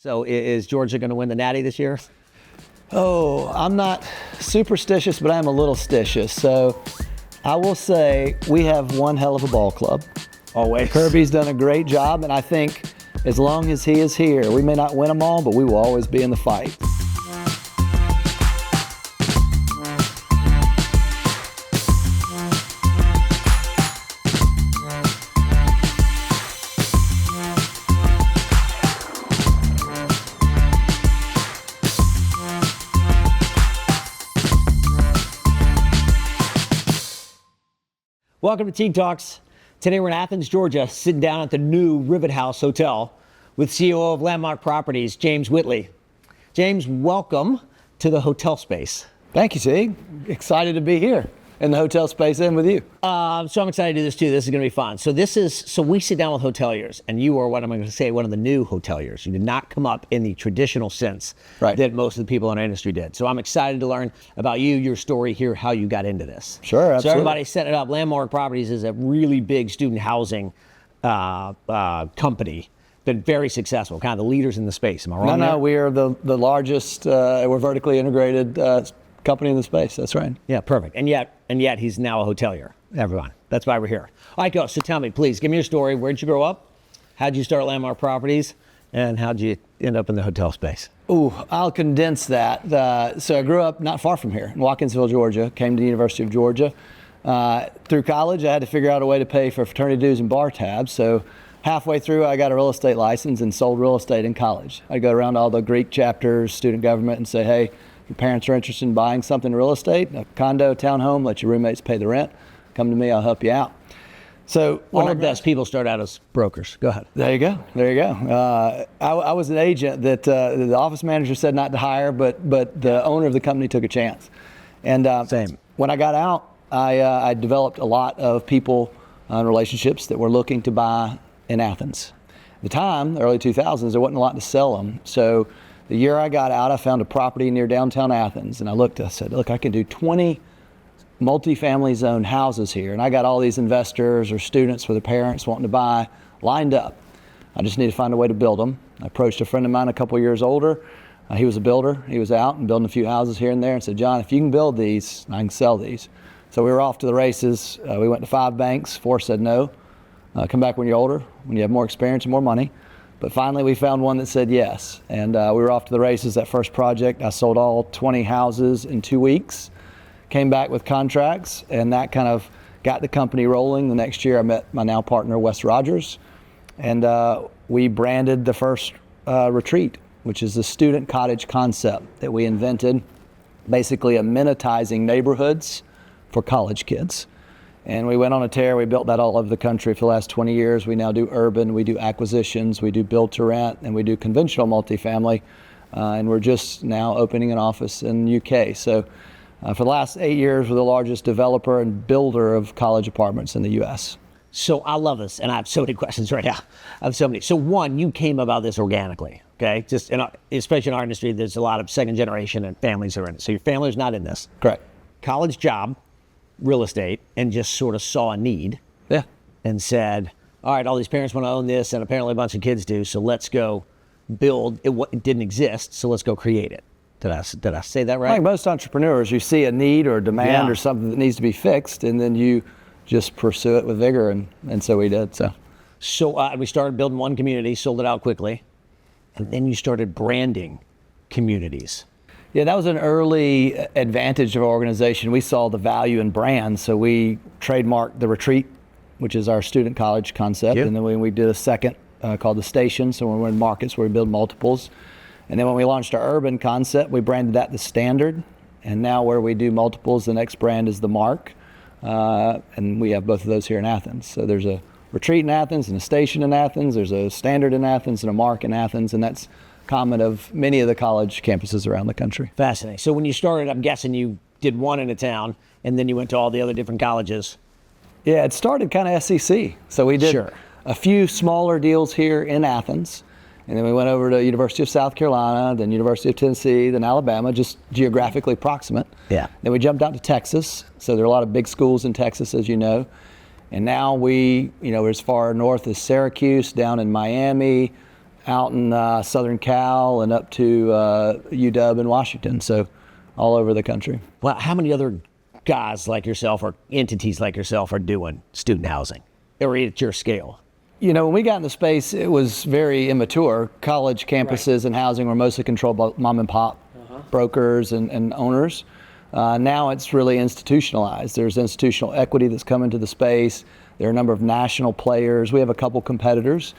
So is Georgia going to win the Natty this year? Oh, I'm not superstitious, but I'm a little stitious. So I will say we have one hell of a ball club. Always. Kirby's done a great job, and I think as long as he is here, we may not win them all, but we will always be in the fight. Welcome to Teague Talks. Today we're in Athens, Georgia, sitting down at the new Rivet House Hotel with COO of Landmark Properties, James Whitley. James, welcome to the hotel space. Thank you, Teague. Excited to be here in the hotel space and with you. So I'm excited to do this too. This is going to be fun. So we sit down with hoteliers, and you are what I'm going to say, one of the new hoteliers. You did not come up in the traditional sense that most of the people in our industry did. So I'm excited to learn about you, your story, hear how you got into this. Sure, absolutely. So everybody set it up. Landmark Properties is a really big student housing company. Been very successful, kind of the leaders in the space. Am I wrong? No, we are the largest, we're vertically integrated company in the space. That's right. Yeah, perfect. And yet he's now a hotelier, everyone. That's why we're here. All right, go. So tell me, please, give me your story. Where'd you grow up? How'd you start Landmark Properties? And how'd you end up in the hotel space? Ooh, I'll condense that. So I grew up not far from here in Watkinsville, Georgia, came to the University of Georgia. Through college, I had to figure out a way to pay for fraternity dues and bar tabs. So halfway through, I got a real estate license and sold real estate in college. I'd go around to all the Greek chapters, student government, and say, hey, your parents are interested in buying something in real estate, a condo, townhome, let your roommates pay the rent. Come to me, I'll help you out. So all the best people start out as brokers. Go ahead. There you go. I was an agent that the office manager said not to hire, but the owner of the company took a chance. And Same. When I got out, I developed a lot of people and relationships that were looking to buy in Athens. At the time, the early 2000s, there wasn't a lot to sell them. So the year I got out, I found a property near downtown Athens, and I said, look, I can do 20 multifamily zoned houses here, and I got all these investors or students with their parents wanting to buy lined up. I just need to find a way to build them. I approached a friend of mine a couple years older. He was a builder. He was out and building a few houses here and there and said, John, if you can build these, I can sell these. So we were off to the races. We went to 5 banks. 4 said no. Come back when you're older, when you have more experience and more money. But finally, we found one that said yes. And we were off to the races. That first project, I sold all 20 houses in 2 weeks, came back with contracts, and that kind of got the company rolling. The next year, I met my now partner, Wes Rogers, and we branded the first retreat, which is the student cottage concept that we invented, basically amenitizing neighborhoods for college kids. And we went on a tear. We built that all over the country for the last 20 years. We now do urban, we do acquisitions, we do build to rent, and we do conventional multifamily. And we're just now opening an office in the UK. So for the last 8 years, we're the largest developer and builder of college apartments in the US. So I love this, and I have so many questions right now. I have so many. So one, you came about this organically, okay? Just especially in our industry, there's a lot of second generation and families are in it. So your family's not in this. Correct. College job, real estate, and just sort of saw a need. Yeah. And said, all right, all these parents want to own this, and apparently a bunch of kids do, so let's go build it. It didn't exist, so let's go create it. Did I say that right? Like most entrepreneurs, you see a need or a demand or something that needs to be fixed, and then you just pursue it with vigor, and so we did. So we started building one community, sold it out quickly, and then you started branding communities. Yeah, that was an early advantage of our organization. We saw the value in brands, so we trademarked the retreat, which is our student college concept, and then we did a second called the station, so we're in markets where we build multiples. And then when we launched our urban concept, we branded that the Standard, and now where we do multiples, the next brand is the Mark, and we have both of those here in Athens. So there's a retreat in Athens and a station in Athens, there's a Standard in Athens and a Mark in Athens, and that's common of many of the college campuses around the country. Fascinating. So when you started, I'm guessing you did one in a town, and then you went to all the other different colleges. Yeah, it started kind of SEC. So we did a few smaller deals here in Athens, and then we went over to University of South Carolina, then University of Tennessee, then Alabama, just geographically proximate. Yeah. Then we jumped out to Texas. So there are a lot of big schools in Texas, as you know. And now we're as far north as Syracuse, down in Miami, out in Southern Cal and up to UW in Washington. So all over the country. Well, how many other guys like yourself or entities like yourself are doing student housing or at your scale? You know, when we got into space, it was very immature. College campuses and housing were mostly controlled by mom and pop brokers and owners. Now it's really institutionalized. There's institutional equity that's come into the space. There are a number of national players. We have a couple competitors.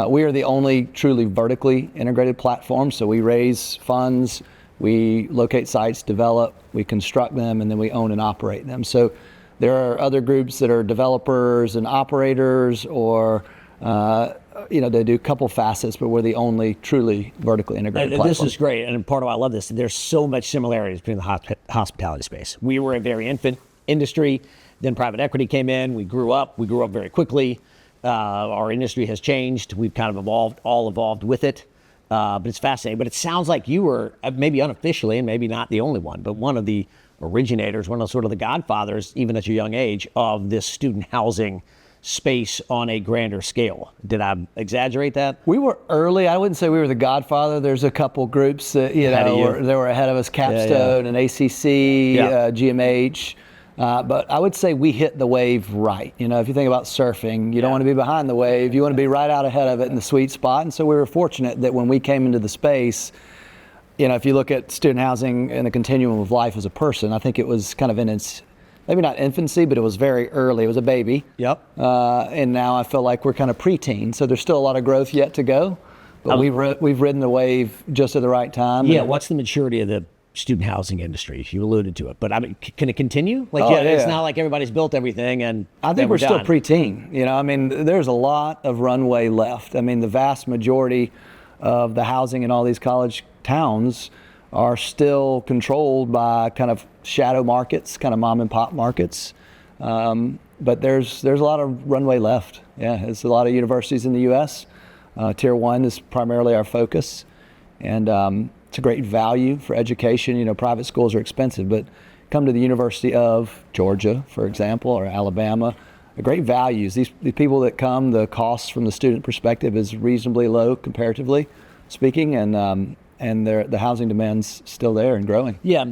We are the only truly vertically integrated platform. So we raise funds, we locate sites, develop, we construct them, and then we own and operate them. So there are other groups that are developers and operators, or they do a couple facets, but we're the only truly vertically integrated platform. This is great, and part of why I love this, there's so much similarities between the hospitality space. We were a very infant industry, then private equity came in, we grew up very quickly. Our industry has changed, we've kind of evolved with it. But it's fascinating. But it sounds like you were, maybe unofficially, and maybe not the only one, but one of the originators, one of sort of the godfathers, even at your young age, of this student housing space on a grander scale. Did I exaggerate that? We were early. I wouldn't say we were the godfather. There's a couple groups that they were ahead of us, Capstone and ACC, GMH. But I would say we hit the wave right. You know, if you think about surfing, you don't want to be behind the wave. You want to be right out ahead of it in the sweet spot. And so we were fortunate that when we came into the space, you know, if you look at student housing in the continuum of life as a person, I think it was kind of in its, maybe not infancy, but it was very early. It was a baby. Yep. And now I feel like we're kind of preteen. So there's still a lot of growth yet to go. But we've ridden the wave just at the right time. Yeah. What's the maturity of the student housing industry? You alluded to it, but I mean, can it continue? It's not like everybody's built everything, and I think we're still preteen. You know, I mean, there's a lot of runway left. I mean, the vast majority of the housing in all these college towns are still controlled by kind of shadow markets, kind of mom and pop markets. But there's a lot of runway left. Yeah, there's a lot of universities in the U.S. Tier 1 is primarily our focus, and it's a great value for education. You know, private schools are expensive, but come to the University of Georgia, for example, or Alabama, great values. These people that come, the cost from the student perspective is reasonably low comparatively speaking, and the housing demand's still there and growing. Yeah,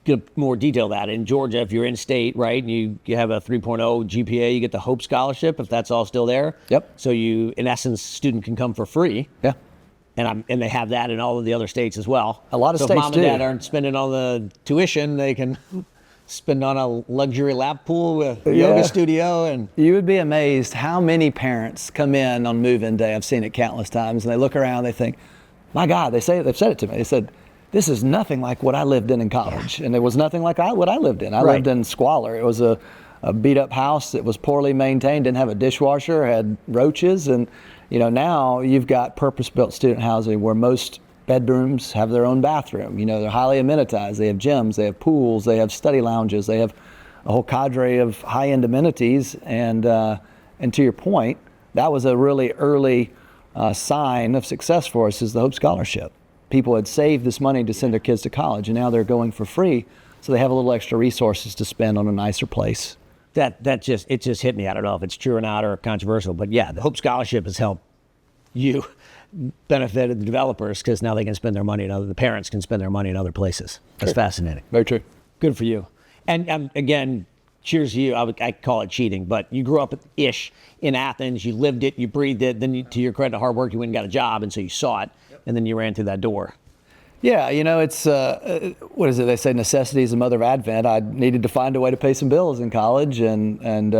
get more detail that. In Georgia, if you're in state, right, and you have a 3.0 GPA, you get the Hope Scholarship, if that's all still there. Yep. So you, in essence, student can come for free. Yeah. And they have that in all of the other states as well. A lot of states do. So if mom and dad aren't spending on the tuition, they can spend on a luxury lap pool, a yoga studio. And you would be amazed how many parents come in on move-in day. I've seen it countless times, and they look around, they think, my God, they've said it to me. They said, this is nothing like what I lived in college. And it was nothing like what I lived in. I lived in squalor. It was a beat up house that was poorly maintained, didn't have a dishwasher, had roaches. And you know, now you've got purpose-built student housing where most bedrooms have their own bathroom. You know, they're highly amenitized. They have gyms, they have pools, they have study lounges, they have a whole cadre of high-end amenities. And to your point, that was a really early sign of success for us, is the Hope Scholarship. People had saved this money to send their kids to college, and now they're going for free, so they have a little extra resources to spend on a nicer place. It just hit me. I don't know if it's true or not or controversial, but yeah, the Hope Scholarship has helped you benefit the developers because now they can spend their money the parents can spend their money in other places. That's fascinating. Very true. Good for you. And again, cheers to you. I call it cheating, but you grew up-ish in Athens. You lived it, you breathed it. Then to your credit, hard work, you went and got a job, and so you saw it, and then you ran through that door. Yeah, you know, it's, what is it? They say necessity is the mother of advent. I needed to find a way to pay some bills in college, and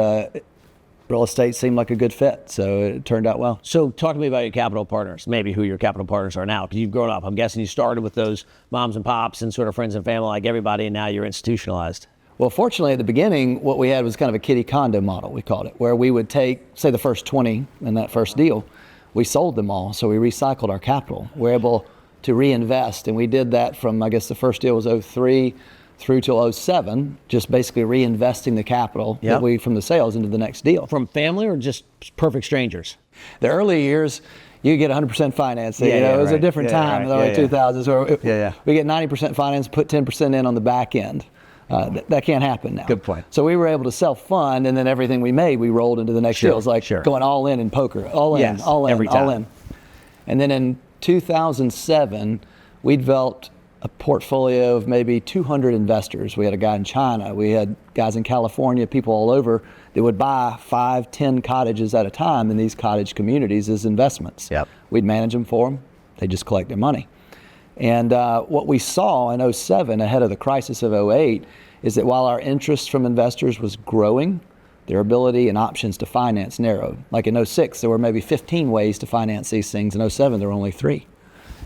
real estate seemed like a good fit, so it turned out well. So talk to me about your capital partners, maybe who your capital partners are now, because you've grown up. I'm guessing you started with those moms and pops and sort of friends and family like everybody, and now you're institutionalized. Well, fortunately, at the beginning, what we had was kind of a kiddie condo model, we called it, where we would take, say, the first 20 in that first deal. We sold them all, so we recycled our capital. We're able to reinvest, and we did that from, I guess the first deal was 03 through till 07, just basically reinvesting the capital that we from the sales into the next deal. From family or just perfect strangers? The early years, you get 100% financing. It was a different time in the early 2000s. We get 90% finance, put 10% in on the back end. That can't happen now. Good point. So we were able to self-fund, and then everything we made, we rolled into the next deal. It was like going all in poker. All in, all in, every time. all in. And then in 2007, we developed a portfolio of maybe 200 investors. We had a guy in China, we had guys in California, people all over that would buy 5, 10 cottages at a time in these cottage communities as investments. Yep. We'd manage them for them. They just collect their money. And what we saw in 07, ahead of the crisis of 08, is that while our interest from investors was growing, their ability and options to finance narrowed. Like in 06, there were maybe 15 ways to finance these things. In 07, there were only 3.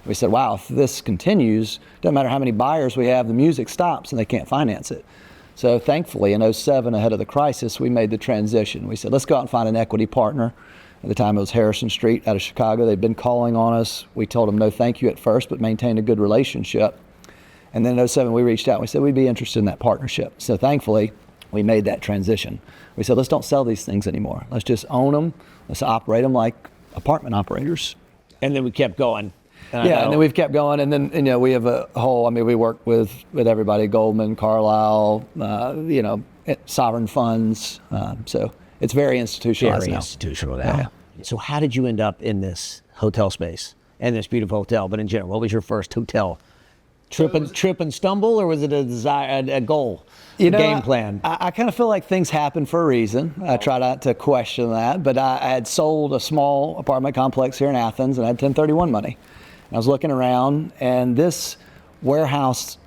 We said, wow, if this continues, doesn't matter how many buyers we have, the music stops and they can't finance it. So thankfully, in 07, ahead of the crisis, we made the transition. We said, let's go out and find an equity partner. At the time, it was Harrison Street out of Chicago. They'd been calling on us. We told them no thank you at first, but maintained a good relationship. And then in 07, we reached out and we said, we'd be interested in that partnership. So thankfully, we made that transition. We said, let's don't sell these things anymore. Let's just own them. Let's operate them like apartment operators. And then we kept going. And then we've kept going. And then, we have a whole, we work with everybody, Goldman, Carlyle, sovereign funds. So it's very institutionalized Very now. institutional now. Yeah. So how did you end up in this hotel space and this beautiful hotel? But in general, what was your first hotel? Trip and stumble, or was it a desire, a goal, game plan? I kind of feel like things happen for a reason. I try not to question that, but I had sold a small apartment complex here in Athens and I had 1031 money. And I was looking around, and this warehouse,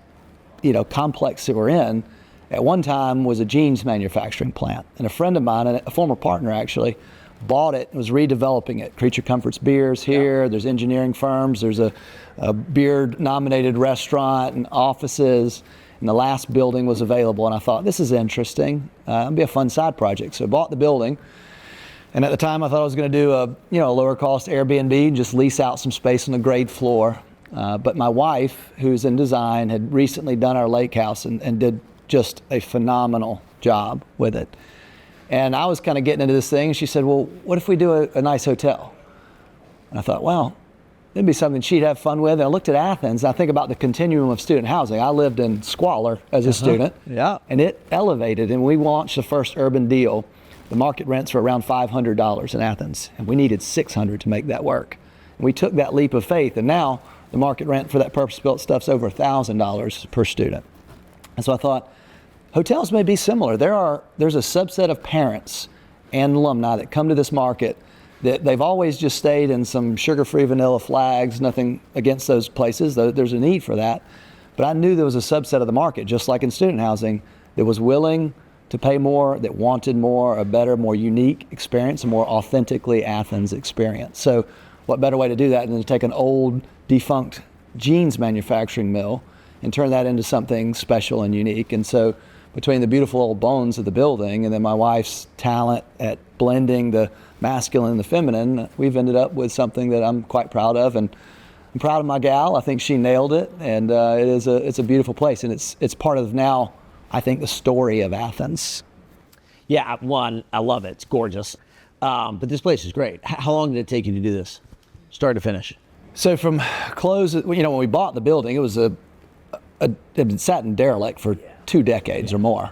complex that we're in, at one time was a jeans manufacturing plant. And a friend of mine, a former partner actually, bought it and was redeveloping it. Creature Comforts Beers here, there's engineering firms, there's a beer-nominated restaurant and offices, and the last building was available. And I thought, this is interesting. It'll be a fun side project. So I bought the building. And at the time, I thought I was going to do a lower cost Airbnb and just lease out some space on the grade floor. But my wife, who's in design, had recently done our lake house and did just a phenomenal job with it. And I was kind of getting into this thing. And she said, well, what if we do a nice hotel? And I thought, well, it'd be something she'd have fun with. And I looked at Athens, and I think about the continuum of student housing. I lived in squalor as a student. Yeah. And it elevated, and we launched the first urban deal. The market rents were around $500 in Athens, and we needed $600 to make that work. And we took that leap of faith, and now the market rent for that purpose-built stuff's over $1,000 per student. And so I thought, hotels may be similar. There's a subset of parents and alumni that come to this market that they've always just stayed in some sugar-free vanilla flags, nothing against those places, though there's a need for that. But I knew there was a subset of the market, just like in student housing, that was willing to pay more, that wanted more, a better, more unique experience, a more authentically Athens experience. So what better way to do that than to take an old, defunct jeans manufacturing mill and turn that into something special and unique. And so between the beautiful old bones of the building and then my wife's talent at blending the masculine and the feminine, we've ended up with something that I'm quite proud of. And I'm proud of my gal. I think she nailed it. And it's a beautiful place. And it's part of now, I think, the story of Athens. Yeah, one, I love it. It's gorgeous. But this place is great. How long did it take you to do this, start to finish? So from close, when we bought the building, it was it had sat in derelict for 2 decades or more.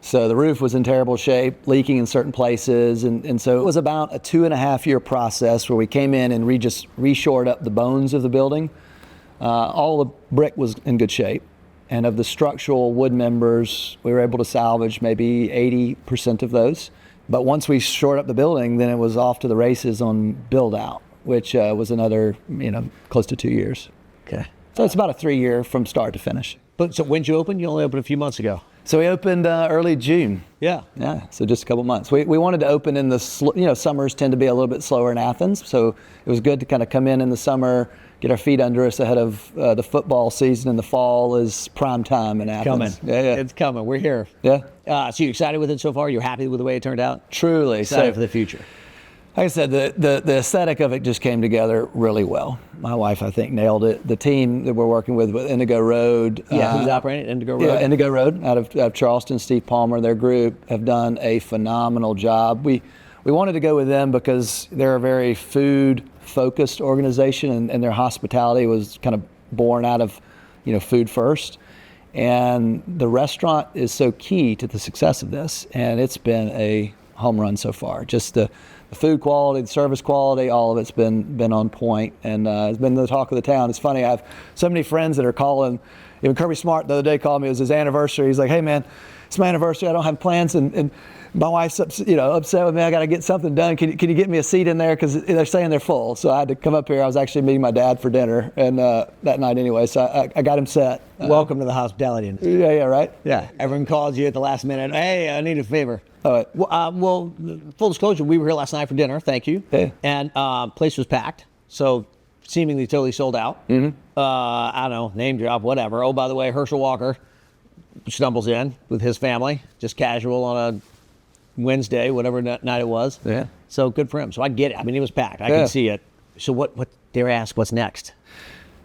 So the roof was in terrible shape, leaking in certain places. And so it was about a 2.5-year process where we came in and just reshored up the bones of the building. All the brick was in good shape. And of the structural wood members, we were able to salvage maybe 80% of those. But once we shored up the building, then it was off to the races on build out, which was another, close to 2 years. Okay. So it's about a 3-year from start to finish. But so when did you open? You only opened a few months ago. So we opened early June. Yeah. Yeah, so just a couple months. We wanted to open in the, summers tend to be a little bit slower in Athens. So it was good to kind of come in the summer, get our feet under us ahead of the football season in the fall is prime time in Athens. Coming. Yeah. It's coming. We're here. Yeah. So you're excited with it so far? You're happy with the way it turned out? Truly. Excited for the future. Like I said, the aesthetic of it just came together really well. My wife, I think, nailed it. The team that we're working with Indigo Road. Yeah, who's operating Indigo Road? Yeah, Indigo Road out of Charleston, Steve Palmer, their group have done a phenomenal job. We wanted to go with them because they're a very food-focused organization, and their hospitality was kind of born out of, food first. And the restaurant is so key to the success of this, and it's been a home run so far. Just the the food quality, the service quality, all of it's been on point, and it's been the talk of the town. It's funny, I have so many friends that are calling. Even Kirby Smart the other day called me. It was his anniversary. He's like, "Hey man, it's my anniversary. I don't have plans, and my wife's upset with me. I got to get something done. Can you get me a seat in there? Because they're saying they're full." So I had to come up here. I was actually meeting my dad for dinner, and that night anyway. So I got him set. Welcome to the hospitality industry. Yeah, right. Yeah, everyone calls you at the last minute. Hey, I need a favor. All right. Well, full disclosure, we were here last night for dinner. Thank you. Yeah. And place was packed, so seemingly totally sold out. Mm-hmm. I don't know, name drop, whatever. Oh, by the way, Herschel Walker stumbles in with his family, just casual on a Wednesday, whatever night it was. Yeah. So good for him. So I get it. I mean, it was packed. I can see it. So what dare I ask, what's next?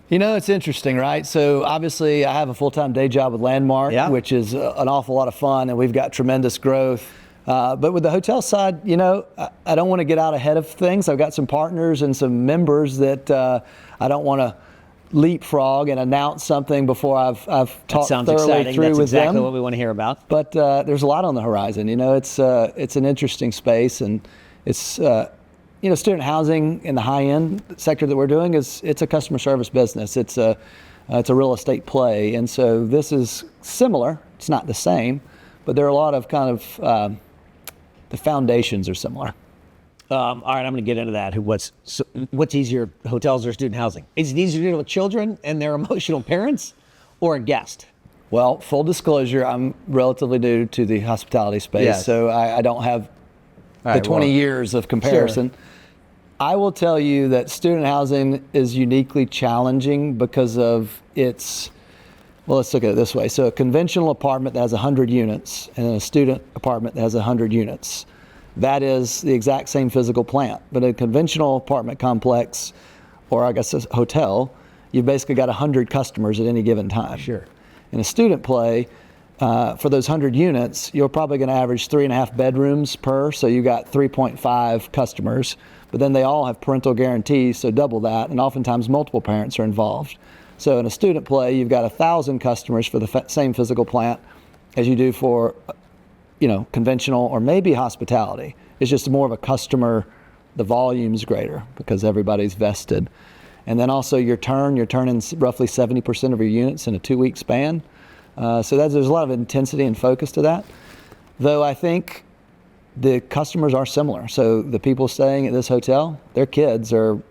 You know, it's interesting, right? So obviously I have a full-time day job with Landmark, which is an awful lot of fun, and we've got tremendous growth. But with the hotel side, you know, I don't want to get out ahead of things. I've got some partners and some members that I don't want to leapfrog and announce something before I've talked thoroughly through with them. That's exactly what we want to hear about. But there's a lot on the horizon. You know, it's an interesting space, and it's you know, student housing in the high-end sector that we're doing it's a customer service business. It's a real estate play, and so this is similar. It's not the same, but there are a lot of kind of the foundations are similar. All right, I'm going to get into that. What's easier, hotels or student housing? Is it easier to deal with children and their emotional parents, or a guest? Well, full disclosure, I'm relatively new to the hospitality space, so I don't have the 20 years of comparison. Sure. I will tell you that student housing is uniquely challenging because of its, well, let's look at it this way. So a conventional apartment that has 100 units and a student apartment that has 100 units, that is the exact same physical plant. But in a conventional apartment complex, or I guess a hotel, you've basically got 100 customers at any given time. Sure. In a student play, for those 100 units, you're probably going to average 3.5 bedrooms per, so you got 3.5 customers, but then they all have parental guarantees, so double that, and oftentimes multiple parents are involved. So in a student play, you've got 1,000 customers for the same physical plant as you do for, you know, conventional or maybe hospitality. It's just more of a customer, the volume's greater because everybody's vested. And then also you're turning roughly 70% of your units in a 2-week span. So there's a lot of intensity and focus to that. Though I think the customers are similar. So the people staying at this hotel, their kids are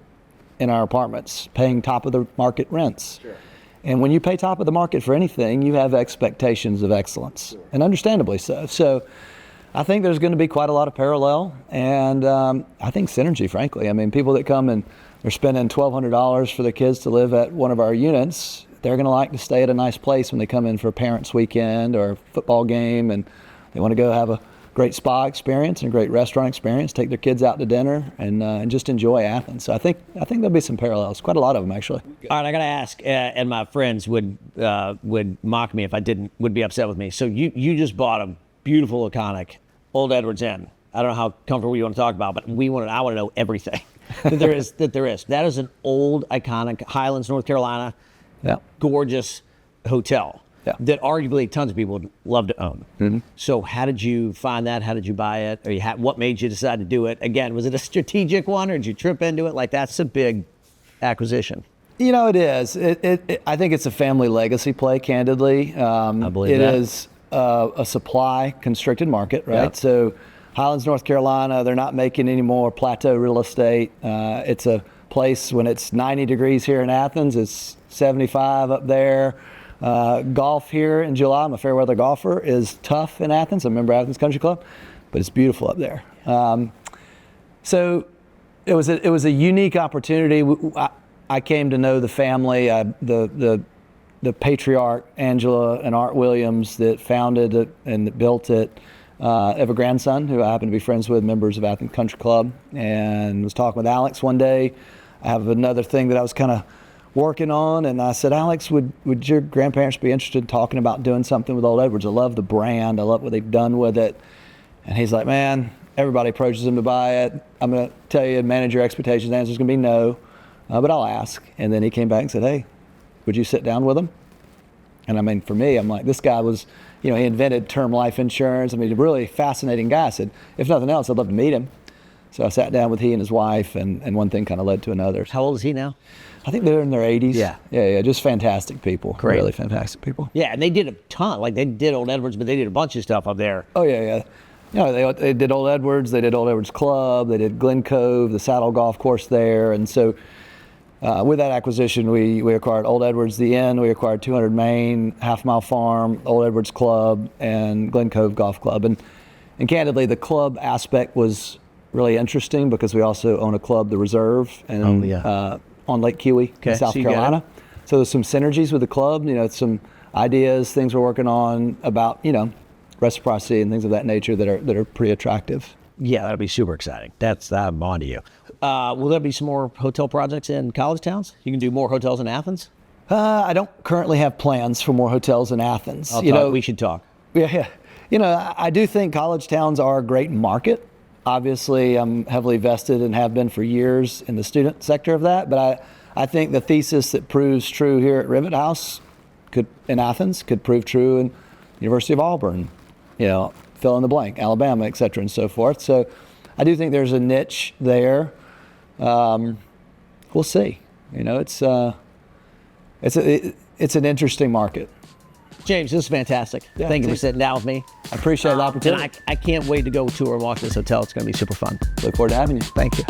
in our apartments paying top of the market rents. Sure. And when you pay top of the market for anything, you have expectations of excellence, and understandably so. So I think there's going to be quite a lot of parallel, and I think synergy, frankly. I mean, people that come and they're spending $1,200 for their kids to live at one of our units, they're going to like to stay at a nice place when they come in for a parents' weekend or a football game, and they want to go have a great spa experience and a great restaurant experience, take their kids out to dinner, and just enjoy Athens. So I think there'll be some parallels, quite a lot of them actually. All right, I got to ask, and my friends would mock me if I didn't, would be upset with me. So you just bought a beautiful, iconic Old Edwards Inn. I don't know how comfortable you want to talk about, but I want to know everything that there is. That is an old, iconic Highlands, North Carolina, gorgeous hotel. Yeah. That arguably tons of people would love to own. Mm-hmm. So how did you find that? How did you buy it? Or what made you decide to do it? Again, was it a strategic one, or did you trip into it? Like, that's a big acquisition. You know, it is. I think it's a family legacy play, candidly. I believe that. It is a supply constricted market, right? Yep. So Highlands, North Carolina, they're not making any more plateau real estate. It's a place when it's 90 degrees here in Athens, it's 75 up there. Golf here in July, I'm a fair weather golfer, is tough in Athens. I'm a member of Athens Country Club, but it's beautiful up there. So it was a unique opportunity. I came to know the family, the patriarch, Angela and Art Williams, that founded it and that built it. I have a grandson who I happen to be friends with, members of Athens Country Club, and was talking with Alex one day. I have another thing that I was kind of working on, and I said, Alex, would your grandparents be interested in talking about doing something with Old Edwards? I love the brand. I love what they've done with it. And he's like, man, everybody approaches him to buy it. I'm going to tell you and manage your expectations. The answer's going to be no, but I'll ask. And then he came back and said, hey, would you sit down with him? And I mean, for me, I'm like, this guy was, he invented term life insurance. I mean, a really fascinating guy. I said, if nothing else, I'd love to meet him. So I sat down with he and his wife, and one thing kind of led to another. How old is he now? I think they're in their 80s. Yeah. Just fantastic people. Great. Really fantastic people. Yeah, and they did a ton. Like, they did Old Edwards, but they did a bunch of stuff up there. Oh, yeah. They did Old Edwards, they did Old Edwards Club, they did Glen Cove, the Saddle Golf Course there. And so with that acquisition, we acquired Old Edwards, the Inn, we acquired 200 Main, Half Mile Farm, Old Edwards Club, and Glen Cove Golf Club. And candidly, the club aspect was really interesting because we also own a club, the Reserve, and on Lake Kiwi in South Carolina. So there's some synergies with the club, some ideas, things we're working on about, reciprocity and things of that nature that are pretty attractive. Yeah, that'll be super exciting. I'm on to you. Will there be some more hotel projects in college towns? You can do more hotels in Athens? I don't currently have plans for more hotels in Athens. We should talk. Yeah. I do think college towns are a great market. Obviously, I'm heavily vested and have been for years in the student sector of that, but I think the thesis that proves true here at Rivet House in Athens could prove true in University of Auburn, fill in the blank, Alabama, et cetera, and so forth. So I do think there's a niche there. We'll see. It's an interesting market. James, this is fantastic. Yeah, Thank you for sitting down with me. I appreciate the opportunity. And I can't wait to go tour and watch this hotel. It's going to be super fun. Look forward to having you. Thank you.